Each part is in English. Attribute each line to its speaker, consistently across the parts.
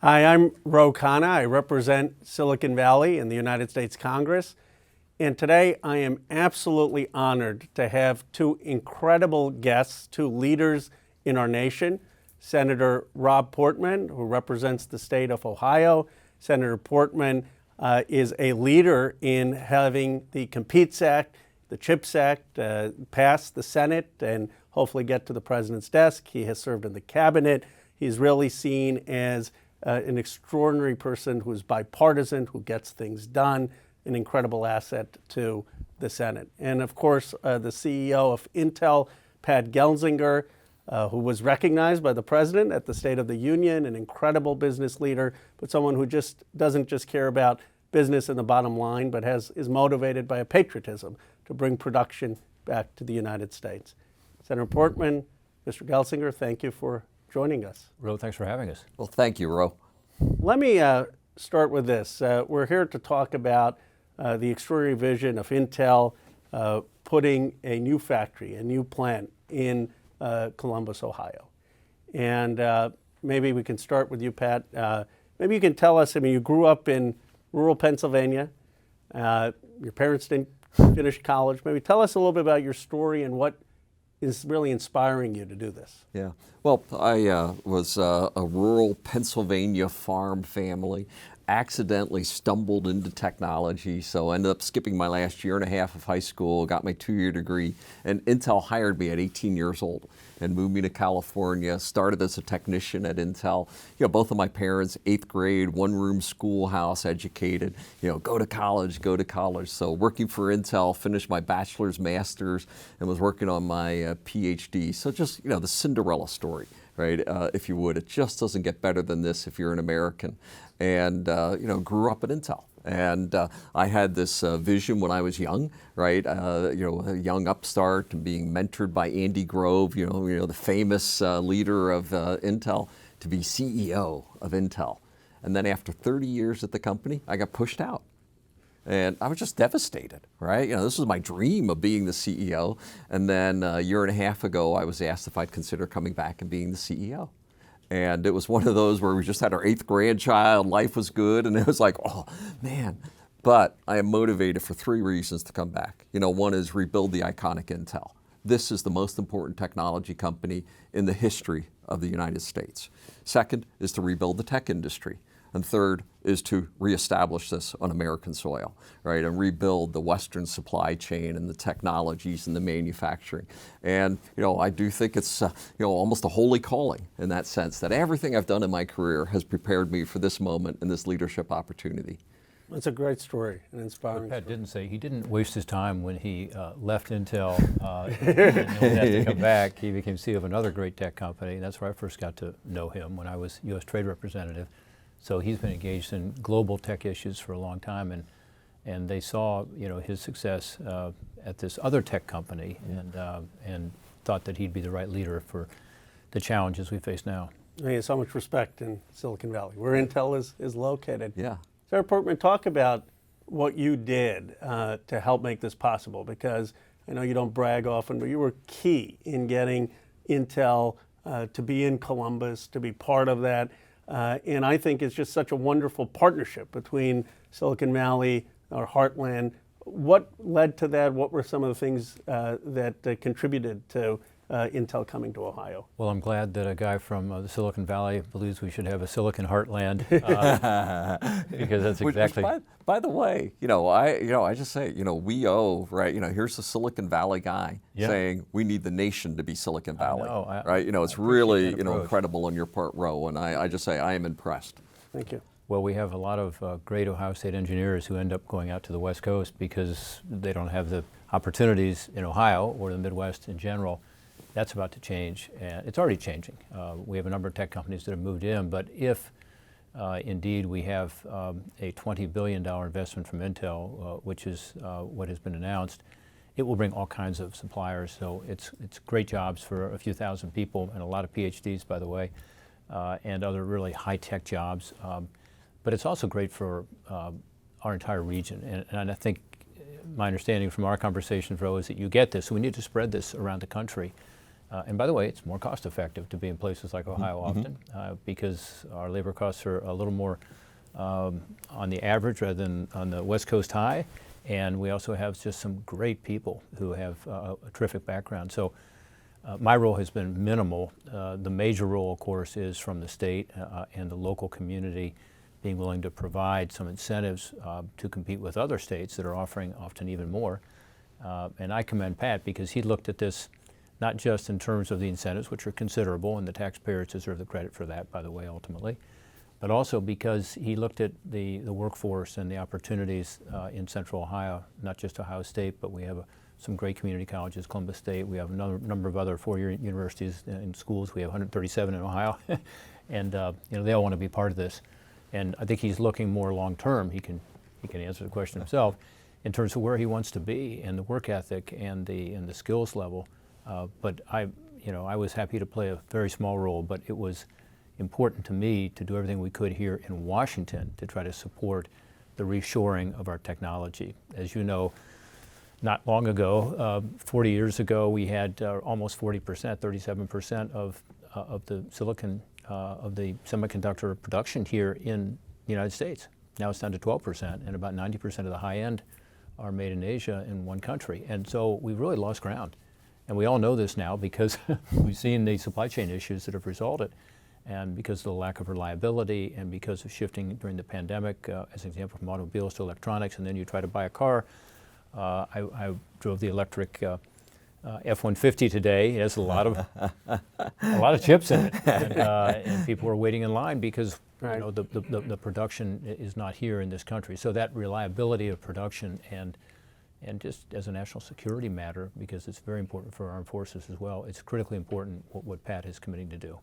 Speaker 1: Hi, I'm Khanna. I represent Silicon Valley in the United States Congress. And today I am absolutely honored to have two incredible guests, two leaders in our nation. Senator Rob Portman, who represents the state of Ohio. Senator Portman is a leader in having the COMPETES Act, the CHIPS Act, pass the Senate and hopefully get to the president's desk. He has served in the cabinet. He's really seen as an extraordinary person who is bipartisan, who gets things done, an incredible asset to the Senate. And of course, the CEO of Intel, Pat Gelsinger, who was recognized by the president at the State of the Union, an incredible business leader, but someone who just doesn't just care about business and the bottom line, but is motivated by a patriotism to bring production back to the United States. Senator Portman, Mr. Gelsinger, thank you for joining us.
Speaker 2: Ro, thanks for having us.
Speaker 3: Well, thank you, Ro.
Speaker 1: Let me start with this. We're here to talk about the extraordinary vision of Intel putting a new factory, a new plant in Columbus, Ohio. And maybe we can start with you, Pat. Maybe you can tell us, you grew up in rural Pennsylvania. Your parents didn't finish college. Maybe tell us a little bit about your story and what is really inspiring you to do this.
Speaker 3: Yeah. Well, I was a rural Pennsylvania farm family, accidentally stumbled into technology, so ended up skipping my last year and a half of high school, got my 2-year degree, and Intel hired me at 18 years old and moved me to California, started as a technician at Intel. Both of my parents, 8th grade, one-room schoolhouse educated, go to college. So working for Intel, finished my bachelor's, master's, and was working on my PhD. So just, the Cinderella story, right? If you would. It just doesn't get better than this if you're an American. And, grew up at Intel. And I had this vision when I was young, right? A young upstart and being mentored by Andy Grove, the famous leader of Intel, to be CEO of Intel. And then after 30 years at the company, I got pushed out. And I was just devastated, right? This was my dream of being the CEO. And then a year and a half ago, I was asked if I'd consider coming back and being the CEO. And it was one of those where we just had our 8th grandchild, life was good, and it was like, oh, man. But I am motivated for 3 reasons to come back. One is rebuild the iconic Intel. This is the most important technology company in the history of the United States. Second is to rebuild the tech industry. And third is to reestablish this on American soil, right, and rebuild the Western supply chain and the technologies and the manufacturing. And, I do think it's, almost a holy calling in that sense, that everything I've done in my career has prepared me for this moment and this leadership opportunity.
Speaker 1: That's a great story, an inspiring
Speaker 2: Pat
Speaker 1: story.
Speaker 2: didn't say he didn't waste his time when he left Intel and had to come back. He became CEO of another great tech company. That's where I first got to know him when I was U.S. Trade Representative. So he's been engaged in global tech issues for a long time, and they saw his success at this other tech company, and thought that he'd be the right leader for the challenges we face now.
Speaker 1: I have so much respect in Silicon Valley, where Intel is located.
Speaker 3: Yeah.
Speaker 1: Senator Portman, talk about what you did to help make this possible, because I know you don't brag often, but you were key in getting Intel to be in Columbus, to be part of that. And I think it's just such a wonderful partnership between Silicon Valley, our heartland. What led to that? What were some of the things that contributed to Intel coming to Ohio?
Speaker 2: Well, I'm glad that a guy from the Silicon Valley believes we should have a Silicon Heartland, because that's exactly.
Speaker 3: Which, by the way, I just say, we owe, right? Here's a Silicon Valley guy saying we need the nation to be Silicon Valley, right? It's really, incredible on your part, Ro, and I just say I am impressed.
Speaker 1: Thank you.
Speaker 2: Well, we have a lot of great Ohio State engineers who end up going out to the West Coast because they don't have the opportunities in Ohio or the Midwest in general. That's about to change, and it's already changing. We have a number of tech companies that have moved in, but if indeed we have a $20 billion investment from Intel, which is what has been announced, it will bring all kinds of suppliers. So it's great jobs for a few thousand people, and a lot of PhDs, by the way, and other really high-tech jobs. But it's also great for our entire region, and I think my understanding from our conversation, Ro, is that you get this. So we need to spread this around the country. And by the way, it's more cost effective to be in places like Ohio often because our labor costs are a little more on the average rather than on the West Coast high. And we also have just some great people who have a terrific background. So my role has been minimal. The major role, of course, is from the state and the local community being willing to provide some incentives to compete with other states that are offering often even more. And I commend Pat because he looked at this not just in terms of the incentives, which are considerable, and the taxpayers deserve the credit for that, by the way, ultimately, but also because he looked at the workforce and the opportunities in Central Ohio, not just Ohio State, but we have some great community colleges, Columbus State. We have a number of other four-year universities and schools. We have 137 in Ohio, and they all want to be part of this. And I think he's looking more long-term. He can answer the question himself in terms of where he wants to be and the work ethic and the skills level. But I was happy to play a very small role, but it was important to me to do everything we could here in Washington to try to support the reshoring of our technology. As you know, not long ago, 40 years ago, we had almost 40%, 37% of the silicon, of the semiconductor production here in the United States. Now it's down to 12%, and about 90% of the high end are made in Asia in one country. And so we've really lost ground. And we all know this now because we've seen the supply chain issues that have resulted, and because of the lack of reliability and because of shifting during the pandemic, as an example, from automobiles to electronics, and then you try to buy a car. I drove the electric F-150 today. It has a lot of chips in it, and people are waiting in line because the production is not here in this country. So that reliability of production and just as a national security matter, because it's very important for our armed forces as well, it's critically important what Pat is committing to do.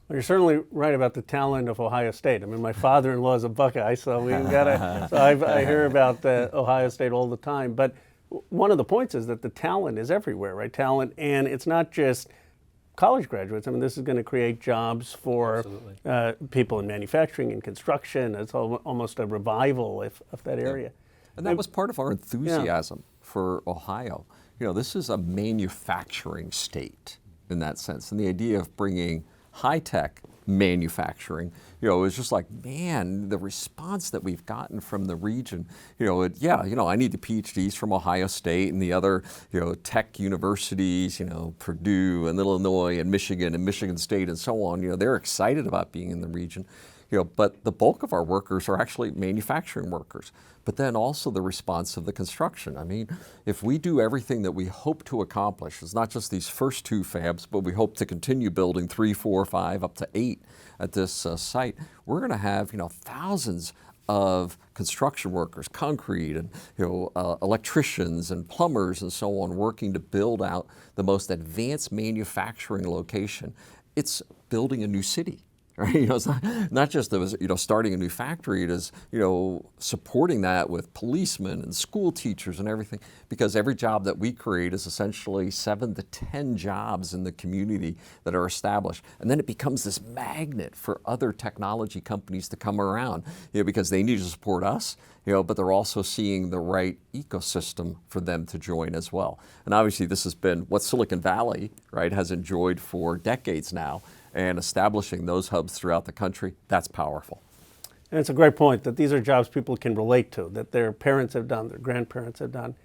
Speaker 1: Well, you're certainly right about the talent of Ohio State. I mean, my father-in-law is a Buckeye, so we gotta. So I hear about Ohio State all the time. But one of the points is that the talent is everywhere, right? Talent, and it's not just college graduates. I mean, this is going to create jobs for people in manufacturing and construction. It's almost a revival of that area.
Speaker 3: And that was part of our enthusiasm for Ohio. This is a manufacturing state in that sense, and the idea of bringing high-tech manufacturing, it was just like, man, the response that we've gotten from the region, I need the PhDs from Ohio State and the other, tech universities, Purdue and Illinois and Michigan State and so on, they're excited about being in the region. But the bulk of our workers are actually manufacturing workers. But then also the response of the construction. I mean, if we do everything that we hope to accomplish, it's not just these first two fabs, but we hope to continue building 3, 4, 5, up to 8 at this site, we're going to have thousands of construction workers, concrete and electricians and plumbers and so on, working to build out the most advanced manufacturing location. It's building a new city. Right? It's not just starting a new factory. It is supporting that with policemen and school teachers and everything, because every job that we create is essentially 7 to 10 jobs in the community that are established, and then it becomes this magnet for other technology companies to come around, because they need to support us, but they're also seeing the right ecosystem for them to join as well. And obviously, this has been what Silicon Valley, right, has enjoyed for decades now. And establishing those hubs throughout the country, that's powerful.
Speaker 1: And it's a great point that these are jobs people can relate to, that their parents have done, their grandparents have done.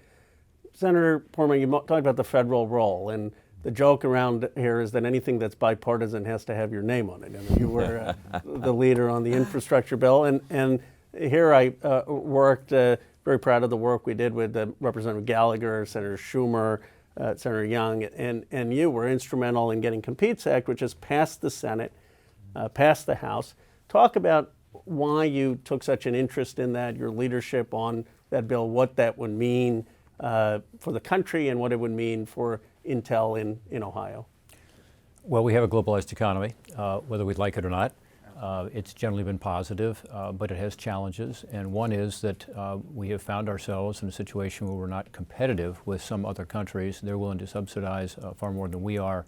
Speaker 1: Senator Portman, you talked about the federal role, and the joke around here is that anything that's bipartisan has to have your name on it. I mean, you were the leader on the infrastructure bill, and here I worked, very proud of the work we did with Representative Gallagher, Senator Schumer, Senator Young, and you were instrumental in getting Competes Act, which has passed the Senate, passed the House. Talk about why you took such an interest in that, your leadership on that bill, what that would mean for the country and what it would mean for Intel in Ohio.
Speaker 2: Well, we have a globalized economy, whether we'd like it or not. It's generally been positive, but it has challenges. And one is that we have found ourselves in a situation where we're not competitive with some other countries. They're willing to subsidize far more than we are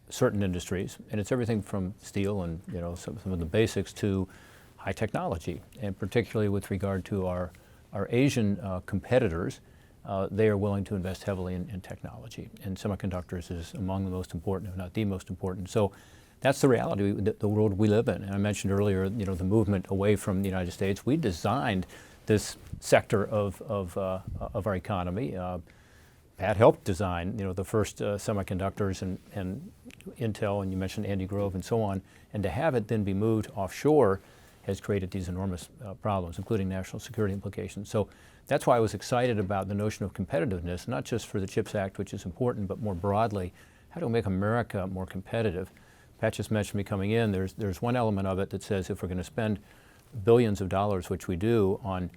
Speaker 2: certain industries. And it's everything from steel and some of the basics to high technology, and particularly with regard to our Asian competitors. they are willing to invest heavily in technology. And semiconductors is among the most important, if not the most important. So that's the reality, the world we live in. And I mentioned earlier, the movement away from the United States. We designed this sector of our economy. Pat helped design, the first semiconductors and Intel, and you mentioned Andy Grove and so on. And to have it then be moved offshore has created these enormous problems, including national security implications. So that's why I was excited about the notion of competitiveness, not just for the CHIPS Act, which is important, but more broadly, how do we make America more competitive? Pat just mentioned me coming in. There's one element of it that says if we're going to spend billions of dollars, which we do, on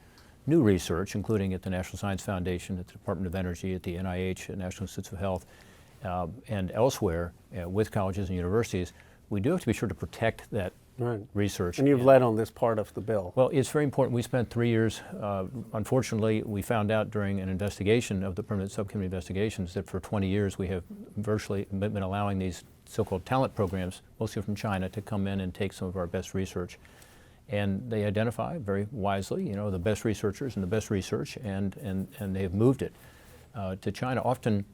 Speaker 2: new research, including at the National Science Foundation, at the Department of Energy, at the NIH, at National Institutes of Health, and elsewhere with colleges and universities, we do have to be sure to protect that research.
Speaker 1: And you've led on this part of the bill.
Speaker 2: Well, it's very important. We spent 3 years, unfortunately, we found out during an investigation of the Permanent Subcommittee investigations that for 20 years we have virtually been allowing these so-called talent programs, mostly from China, to come in and take some of our best research. And they identify very wisely, the best researchers and the best research, and they have moved it to China, often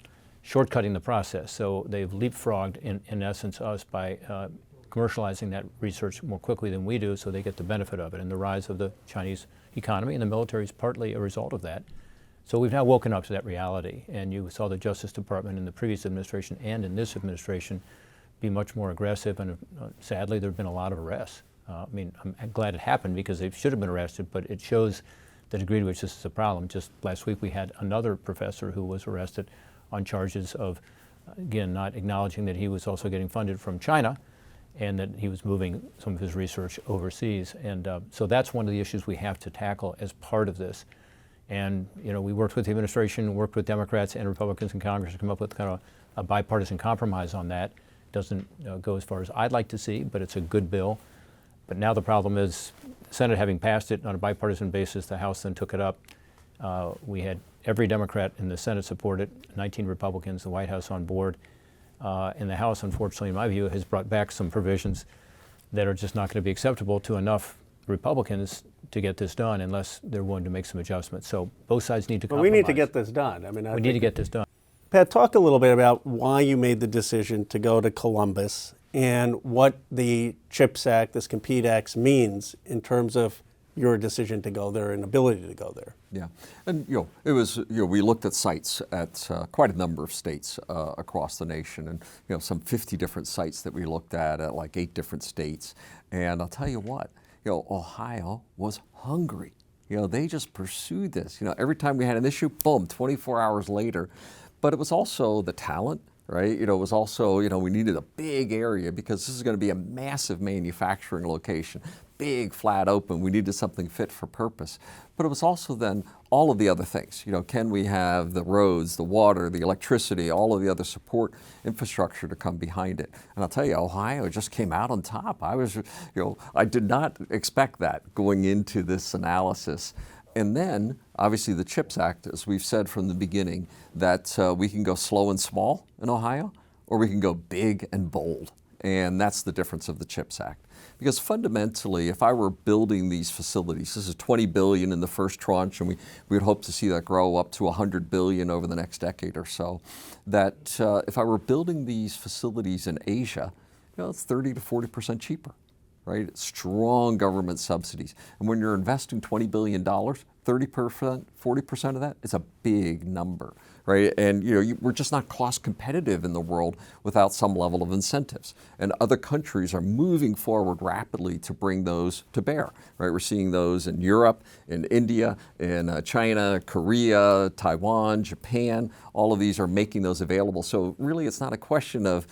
Speaker 2: shortcutting the process. So they've leapfrogged, in essence, us by commercializing that research more quickly than we do, so they get the benefit of it. And the rise of the Chinese economy and the military is partly a result of that. So we've now woken up to that reality. And you saw the Justice Department in the previous administration and in this administration be much more aggressive. And sadly, there have been a lot of arrests. I'm glad it happened because they should have been arrested, but it shows the degree to which this is a problem. Just last week, we had another professor who was arrested on charges of, again, not acknowledging that he was also getting funded from China and that he was moving some of his research overseas. And so that's one of the issues we have to tackle as part of this. And, we worked with the administration, worked with Democrats and Republicans in Congress to come up with kind of a bipartisan compromise on that. It doesn't go as far as I'd like to see, but it's a good bill. But now the problem is the Senate having passed it on a bipartisan basis, the House then took it up. We had every Democrat in the Senate support it, 19 Republicans, the White House on board. And the House, unfortunately, in my view, has brought back some provisions that are just not going to be acceptable to enough Republicans to get this done unless they're willing to make some adjustments. So both sides need to compromise.
Speaker 1: But we need to get this done.
Speaker 2: We need to get this done.
Speaker 1: Pat, talk a little bit about why you made the decision to go to Columbus and what the CHIPS Act, this Compete Act, means in terms of your decision to go there and ability to go there.
Speaker 3: Yeah, and it was we looked at sites at quite a number of states across the nation, and some 50 different sites that we looked at like 8 different states. And I'll tell you what, Ohio was hungry. They just pursued this. Every time we had an issue, boom, 24 hours later. But it was also the talent. Right? It was also, we needed a big area because this is going to be a massive manufacturing location, big, flat open. We needed something fit for purpose. But it was also then all of the other things. Can we have the roads, the water, the electricity, all of the other support infrastructure to come behind it? And I'll tell you, Ohio just came out on top. I did not expect that going into this analysis. And then, obviously, the CHIPS Act, as we've said from the beginning, that we can go slow and small in Ohio, or we can go big and bold. And that's the difference of the CHIPS Act. Because fundamentally, if I were building these facilities, this is $20 billion in the first tranche, and we would hope to see that grow up to $100 billion over the next decade or so, that if I were building these facilities in Asia, it's 30 to 40% cheaper. Right? Strong government subsidies. And when you're investing $20 billion, 30%, 40% of that is a big number, right? And we're just not cost competitive in the world without some level of incentives. And other countries are moving forward rapidly to bring those to bear, right? We're seeing those in Europe, in India, in China, Korea, Taiwan, Japan. All of these are making those available. So really, it's not a question of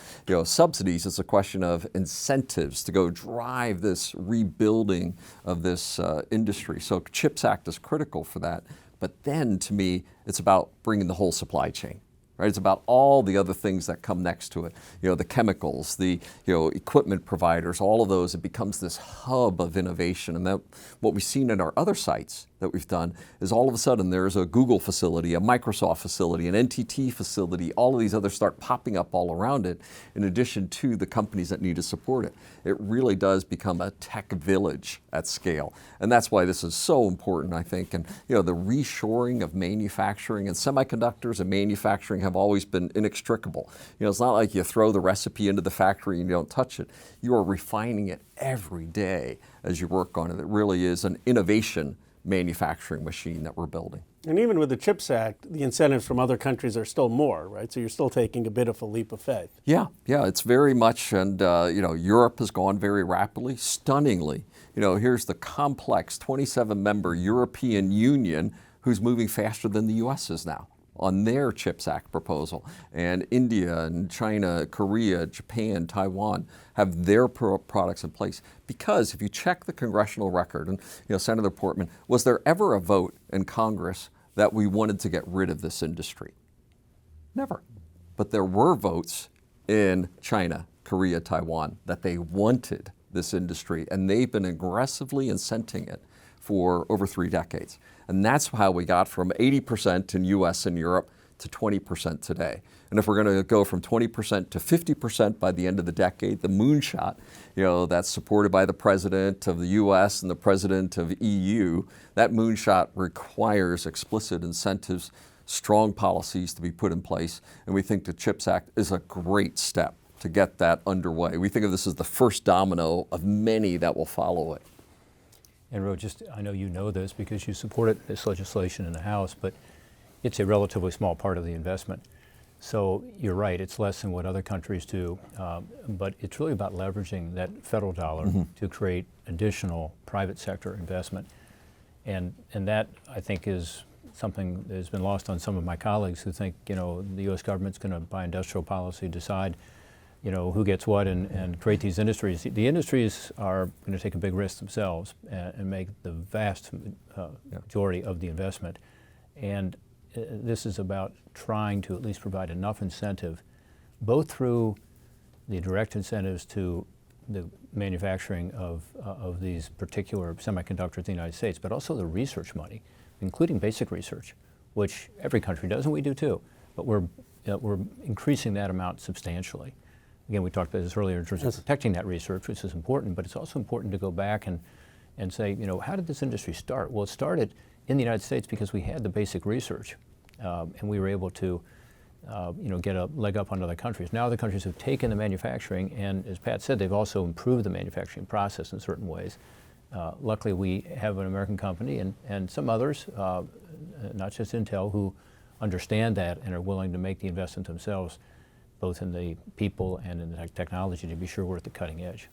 Speaker 3: subsidies. It's a question of incentives to go drive this rebuilding of this industry. So CHIPS Act is critical for that. But then, to me, it's about bringing the whole supply chain. right? It's about all the other things that come next to it. The chemicals, the equipment providers, all of those. It becomes this hub of innovation. And that what we've seen in our other sites that we've done is all of a sudden there's a Google facility, a Microsoft facility, an NTT facility. All of these others start popping up all around it, in addition to the companies that need to support it. It really does become a tech village at scale. And that's why this is so important, I think. And the reshoring of manufacturing, and semiconductors and manufacturing have always been inextricable. It's not like you throw the recipe into the factory and you don't touch it. You are refining it every day as you work on it. It really is an innovation manufacturing machine that we're building.
Speaker 1: And even with the CHIPS Act, the incentives from other countries are still more, right? So you're still taking a bit of a leap of faith.
Speaker 3: Yeah, it's very much, and Europe has gone very rapidly, stunningly. Here's the complex 27-member European Union who's moving faster than the U.S. is now on their CHIPS Act proposal. And India and China, Korea, Japan, Taiwan have their products in place. Because if you check the congressional record, and Senator Portman, was there ever a vote in Congress that we wanted to get rid of this industry? Never. But there were votes in China, Korea, Taiwan that they wanted this industry, and they've been aggressively incenting it for over 3 decades. And that's how we got from 80% in US and Europe to 20% today. And if we're going to go from 20% to 50% by the end of the decade, the moonshot, that's supported by the President of the US and the President of EU, that moonshot requires explicit incentives, strong policies to be put in place. And we think the CHIPS Act is a great step to get that underway. We think of this as the first domino of many that will follow it.
Speaker 2: And Ro, I know you know this because you supported this legislation in the House, but it's a relatively small part of the investment. So you're right, it's less than what other countries do, but it's really about leveraging that federal dollar to create additional private sector investment. And that, I think, is something that has been lost on some of my colleagues who think, the U.S. government's going to, by industrial policy, decide who gets what and create these industries. The industries are going to take a big risk themselves and make the vast majority of the investment. And this is about trying to at least provide enough incentive, both through the direct incentives to the manufacturing of these particular semiconductors in the United States, but also the research money, including basic research, which every country does, and we do too. But we're increasing that amount substantially. Again, we talked about this earlier in terms of protecting that research, which is important, but it's also important to go back and say, how did this industry start? Well, it started in the United States because we had the basic research, and we were able to get a leg up on other countries. Now other countries have taken the manufacturing, and as Pat said, they've also improved the manufacturing process in certain ways. Luckily, we have an American company and some others, not just Intel, who understand that and are willing to make the investment themselves, both in the people and in the technology, to be sure we're at the cutting edge.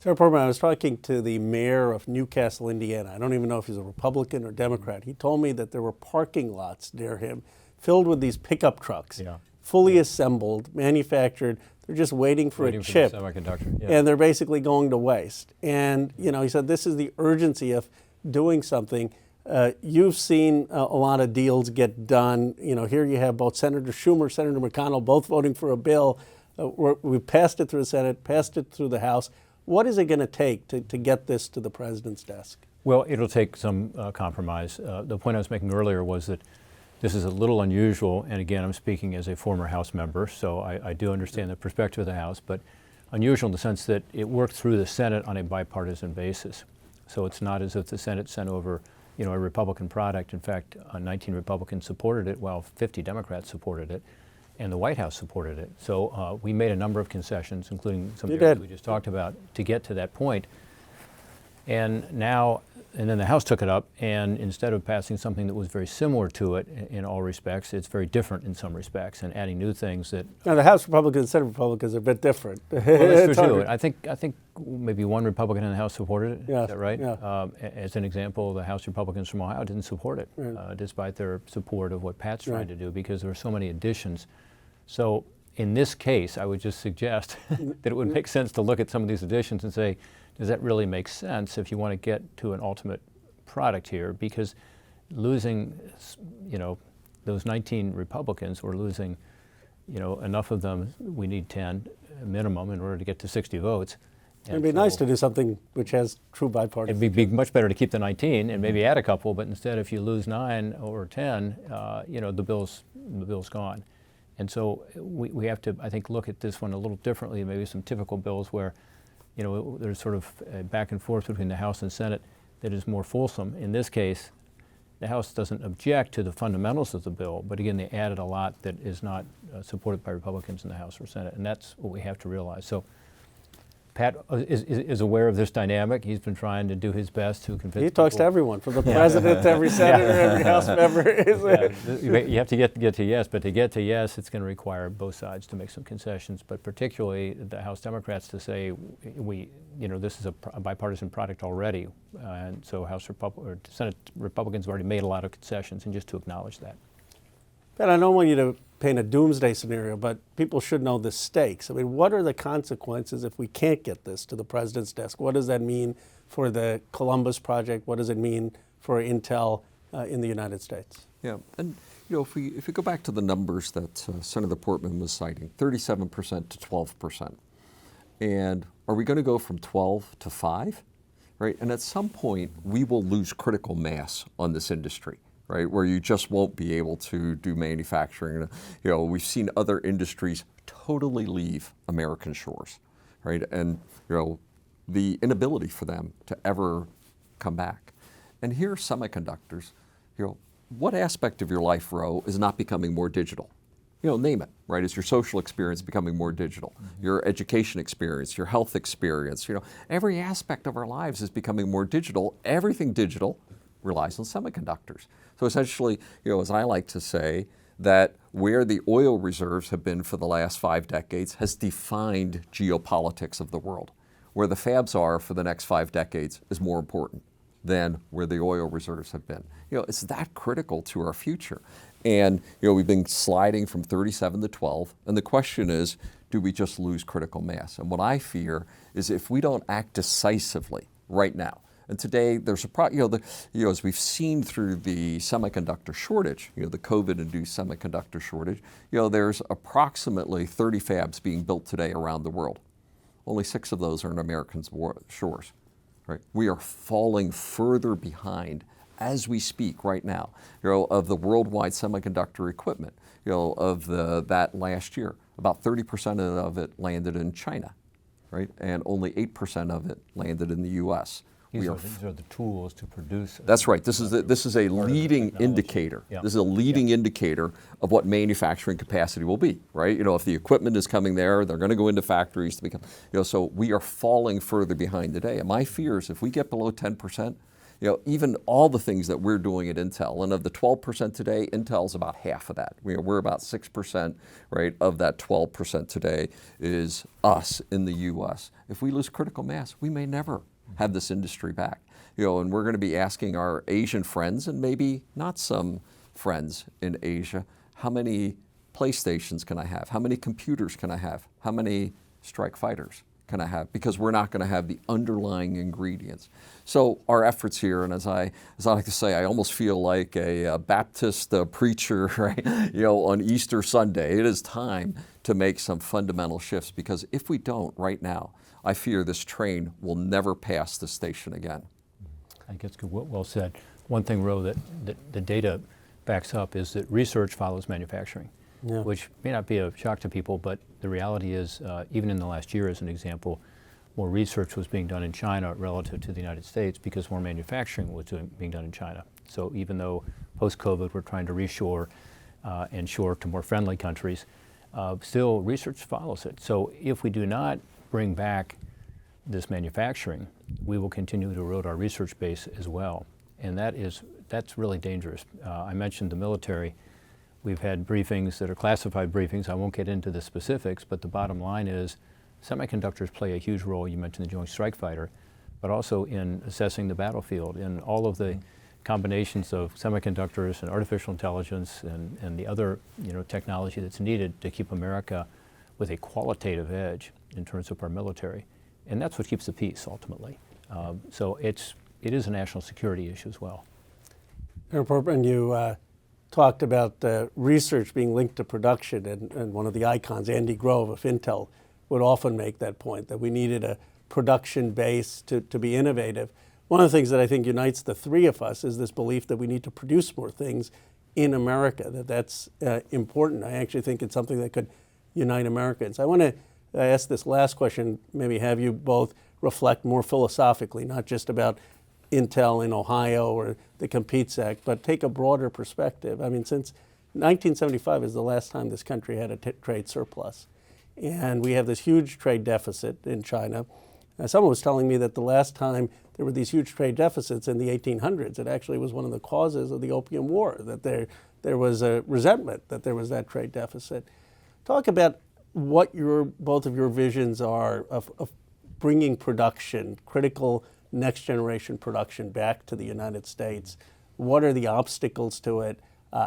Speaker 1: Senator Portman, I was talking to the mayor of Newcastle, Indiana. I don't even know if he's a Republican or Democrat. He told me that there were parking lots near him filled with these pickup trucks, fully assembled, manufactured. They're just waiting for a chip, and they're basically going to waste. And he said this is the urgency of doing something. You've seen a lot of deals get done. Here you have both Senator Schumer, Senator McConnell, both voting for a bill. We passed it through the Senate, passed it through the House. What is it going to take to get this to the president's desk?
Speaker 2: Well, it'll take some compromise. The point I was making earlier was that this is a little unusual, and again, I'm speaking as a former House member, so I do understand the perspective of the House, but unusual in the sense that it worked through the Senate on a bipartisan basis. So it's not as if the Senate sent over a Republican product. In fact, 19 Republicans supported it, while 50 Democrats supported it, and the White House supported it. So we made a number of concessions, including some of the areas we just talked about, to get to that point. And then the House took it up, and instead of passing something that was very similar to it in all respects, it's very different in some respects, and adding new things that...
Speaker 1: Now, the House Republicans and Senate Republicans are a bit different.
Speaker 2: Well, that's true, too. I think maybe one Republican in the House supported it.
Speaker 1: Yes.
Speaker 2: Is that right?
Speaker 1: Yeah.
Speaker 2: As an example, the House Republicans from Ohio didn't support it, despite their support of what Pat's trying to do, because there were so many additions. So in this case, I would just suggest that it would make sense to look at some of these additions and say, does that really make sense if you want to get to an ultimate product here? Because losing, those 19 Republicans, we're losing, enough of them. We need 10 minimum in order to get to 60 votes.
Speaker 1: It'd be nice to do something which has true bipartisan.
Speaker 2: It'd be much better to keep the 19 and maybe add a couple, but instead, if you lose 9 or 10, the bill's gone. And so we have to, I think, look at this one a little differently. Maybe some typical bills where, there's sort of a back and forth between the House and Senate that is more fulsome. In this case, the House doesn't object to the fundamentals of the bill, but again, they added a lot that is not supported by Republicans in the House or Senate, and that's what we have to realize. So Pat is aware of this dynamic. He's been trying to do his best to convince
Speaker 1: He talks to everyone, from the president to every senator, every House member.
Speaker 2: You have to get to yes, but to get to yes, it's going to require both sides to make some concessions, but particularly the House Democrats to say, this is a bipartisan product already, and so Senate Republicans have already made a lot of concessions, and just to acknowledge that.
Speaker 1: Pat, I don't want you to paint a doomsday scenario, but people should know the stakes. I mean, what are the consequences if we can't get this to the president's desk? What does that mean for the Columbus project? What does it mean for Intel in the United States?
Speaker 3: Yeah, and if we go back to the numbers that Senator Portman was citing, 37% to 12%, and are we going to go from 12 to 5, right? And at some point, we will lose critical mass on this industry, right, where you just won't be able to do manufacturing. We've seen other industries totally leave American shores, right, and the inability for them to ever come back. And here, semiconductors, what aspect of your life, Ro, is not becoming more digital? Name it, right? Is your social experience becoming more digital? Mm-hmm. Your education experience, your health experience, every aspect of our lives is becoming more digital. Everything digital relies on semiconductors. So essentially, as I like to say, that where the oil reserves have been for the last 5 decades has defined geopolitics of the world. Where the fabs are for the next 5 decades is more important than where the oil reserves have been. It's that critical to our future. And we've been sliding from 37 to 12, and the question is, do we just lose critical mass? And what I fear is if we don't act decisively right now, and today there's as we've seen through the semiconductor shortage, the COVID-induced semiconductor shortage, there's approximately 30 fabs being built today around the world. Only 6 of those are in American shores. Right? We are falling further behind as we speak right now, of the worldwide semiconductor equipment, of that last year. About 30% of it landed in China, right? And only 8% of it landed in the U.S.
Speaker 2: These are the tools to produce.
Speaker 3: That's right. This is a leading indicator. Yeah. This is a leading indicator of what manufacturing capacity will be, right? If the equipment is coming there, they're going to go into factories to become, so we are falling further behind today. And my fear is if we get below 10%, even all the things that we're doing at Intel, and of the 12% today, Intel's about half of that. We're about 6%, right, of that 12% today is us in the U.S. If we lose critical mass, we may never have this industry back. And we're going to be asking our Asian friends, and maybe not some friends in Asia, how many PlayStations can I have? How many computers can I have? How many strike fighters can I have? Because we're not going to have the underlying ingredients. So our efforts here, and as I like to say, I almost feel like a Baptist preacher, right? On Easter Sunday, it is time to make some fundamental shifts, because if we don't right now, I fear this train will never pass the station again.
Speaker 2: I think it's good. Well said. One thing, Ro, that the data backs up is that research follows manufacturing, which may not be a shock to people, but the reality is, even in the last year, as an example, more research was being done in China relative to the United States because more manufacturing was being done in China. So even though post-COVID we're trying to reshore and shore to more friendly countries, still research follows it. So if we do not bring back this manufacturing, we will continue to erode our research base as well. And that's really dangerous. I mentioned the military. We've had briefings that are classified briefings. I won't get into the specifics, but the bottom line is semiconductors play a huge role. You mentioned the Joint Strike Fighter, but also in assessing the battlefield, in all of the combinations of semiconductors and artificial intelligence and the other technology that's needed to keep America with a qualitative edge in terms of our military. And that's what keeps the peace, ultimately. So it is a national security issue as well.
Speaker 1: Portman, you talked about research being linked to production, and one of the icons, Andy Grove of Intel, would often make that point, that we needed a production base to be innovative. One of the things that I think unites the three of us is this belief that we need to produce more things in America, that's important. I actually think it's something that could unite Americans. I want to ask this last question, maybe have you both reflect more philosophically, not just about Intel in Ohio or the Competes Act, but take a broader perspective. I mean, since 1975 is the last time this country had a trade surplus. And we have this huge trade deficit in China. Someone was telling me that the last time there were these huge trade deficits in the 1800s, it actually was one of the causes of the Opium War, that there was a resentment that there was that trade deficit. Talk about what both of your visions are of bringing production, critical next generation production back to the United States. What are the obstacles to it?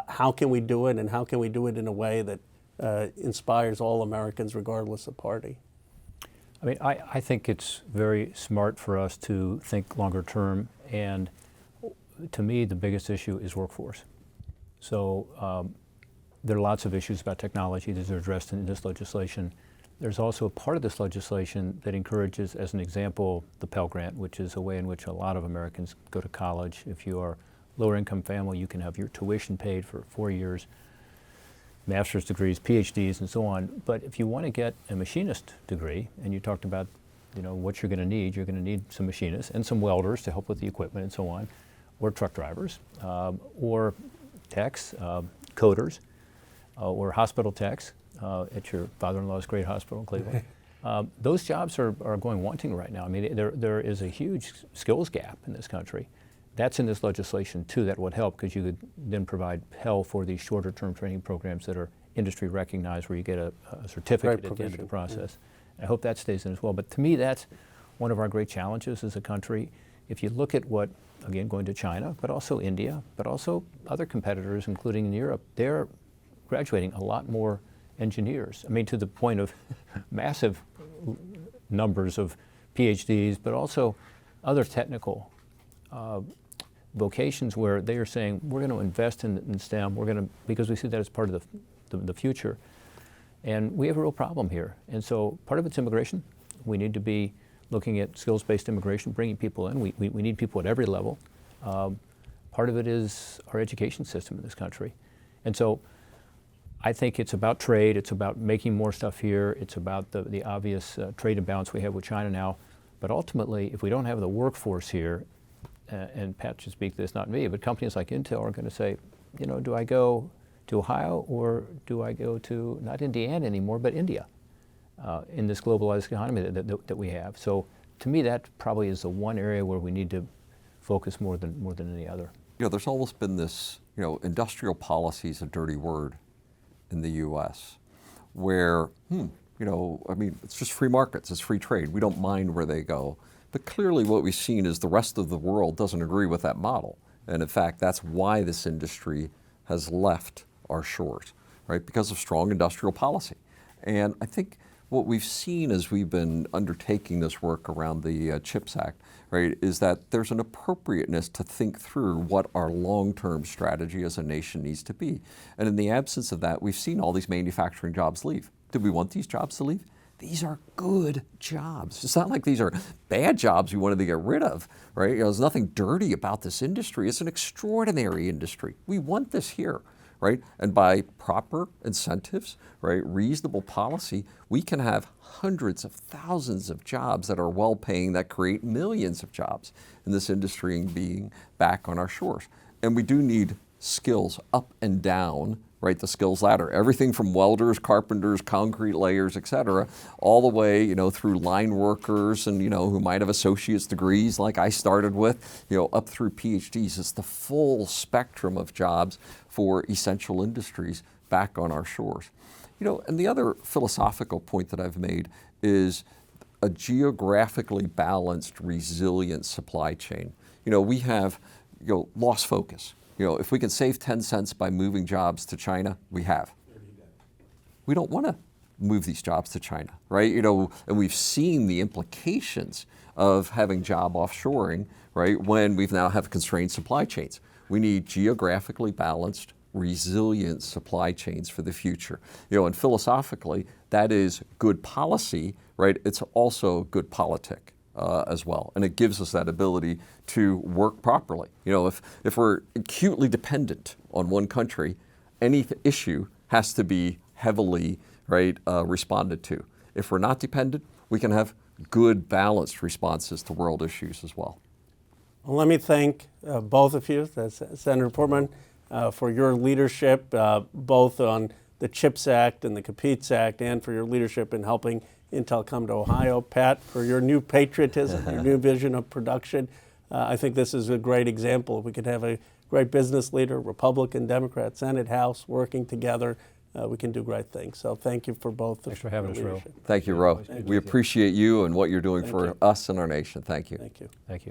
Speaker 1: How can we do it, and how can we do it in a way that inspires all Americans regardless of party?
Speaker 2: I mean, I think it's very smart for us to think longer term, and to me the biggest issue is workforce. So there are lots of issues about technology that are addressed in this legislation. There's also a part of this legislation that encourages, as an example, the Pell Grant, which is a way in which a lot of Americans go to college. If you are a lower income family, you can have your tuition paid for 4 years, master's degrees, PhDs, and so on. But if you want to get a machinist degree, and you talked about, what you're going to need some machinists and some welders to help with the equipment and so on, or truck drivers, or techs, coders, or hospital techs at your father-in-law's great hospital in Cleveland. Those jobs are going wanting right now. I mean, there is a huge skills gap in this country. That's in this legislation too. That would help, because you could then provide Pell for these shorter term training programs that are industry recognized, where you get a certificate at the end of the process. Yeah. I hope that stays in as well. But to me, that's one of our great challenges as a country. If you look at what, again, going to China, but also India, but also other competitors, including in Europe, they're graduating a lot more engineers. I mean, to the point of massive numbers of PhDs, but also other technical vocations where they are saying, we're going to invest in STEM, because we see that as part of the future. And we have a real problem here. And so part of it's immigration. We need to be looking at skills-based immigration, bringing people in. We need people at every level. Part of it is our education system in this country. And so I think it's about trade, it's about making more stuff here, it's about the obvious trade imbalance we have with China now. But ultimately, if we don't have the workforce here, and Pat should speak to this, not me, but companies like Intel are going to say, do I go to Ohio, or do I go to, not Indiana anymore, but India, in this globalized economy that we have. So to me, that probably is the one area where we need to focus more than any other.
Speaker 3: There's always been this, industrial policy is a dirty word in the U.S., where, it's just free markets, it's free trade. We don't mind where they go. But clearly what we've seen is the rest of the world doesn't agree with that model. And in fact, that's why this industry has left our shores, right? Because of strong industrial policy. And I think what we've seen as we've been undertaking this work around the CHIPS Act, right, is that there's an appropriateness to think through what our long-term strategy as a nation needs to be. And in the absence of that, we've seen all these manufacturing jobs leave. Did we want these jobs to leave? These are good jobs. It's not like these are bad jobs we wanted to get rid of, right? There's nothing dirty about this industry. It's an extraordinary industry. We want this here, right? And by proper incentives, right, reasonable policy, we can have hundreds of thousands of jobs that are well-paying, that create millions of jobs in this industry and being back on our shores. And we do need skills up and down, right, the skills ladder. Everything from welders, carpenters, concrete layers, et cetera, all the way, through line workers and, who might have associate's degrees like I started with, up through PhDs. It's the full spectrum of jobs for essential industries back on our shores. And the other philosophical point that I've made is a geographically balanced, resilient supply chain. We have, lost focus. If we can save 10 cents by moving jobs to China, we have. We don't want to move these jobs to China, right? And we've seen the implications of having job offshoring, right, when we've now have constrained supply chains. We need geographically balanced, resilient supply chains for the future. You know, and philosophically, that is good policy, right? It's also good politic as well, and it gives us that ability to work properly. You know, if we're acutely dependent on one country, any issue has to be heavily, right, responded to. If we're not dependent, we can have good, balanced responses to world issues as well.
Speaker 1: Well, let me thank both of you, Senator Portman, for your leadership, both on the CHIPS Act and the COMPETES Act, and for your leadership in helping Intel come to Ohio. Pat, for your new patriotism, your new vision of production. I think this is a great example. We could have a great business leader, Republican, Democrat, Senate, House, working together. We can do great things. So thank you for both.
Speaker 2: Thanks for having us, Ro.
Speaker 3: Thank you, Ro. We appreciate you and what you're doing for us and our nation. Thank you.
Speaker 1: Thank you.
Speaker 2: Thank you.